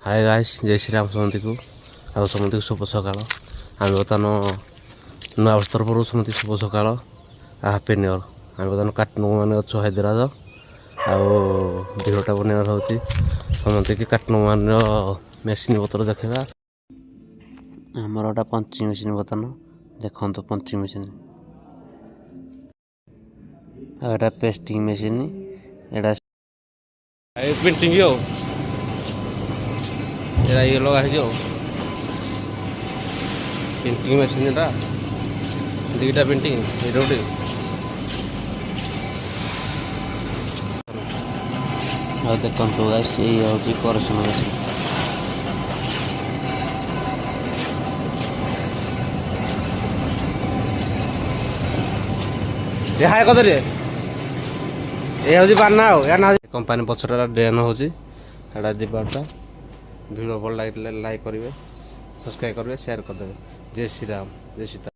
Hi guys जय श्री राम समती को शुभ सकाल आम बर्तमान नुआ वर्ष तरफ समती शुभ सकाल हापी न्यू इयर आम बर्तमान काटनु मैंने अच्छु हैदराबाद भिडटा बनवार हो समती की काटनु मान मेसीन पत्र देखा आमर गोटा पंचिंग मेसीन बर्तमान देखो पंचिंग मेसीन एटा पेस्टिंग मेसीन एटा पेंटिंग एटा ये लगा है पेंटिंग मेसीन एटा दुईटा पेंटिंग ये गोटे देखो गाइस ये हूँ करेक्शन मेसीन हाय कदर ये हूँ बाना ना कंपानी पछटा ड्रेन हो जीवाटा भिडियो भल लाइक करेंगे सब्सक्राइब करेंगे शेयर करदे जय श्री राम जय सीता।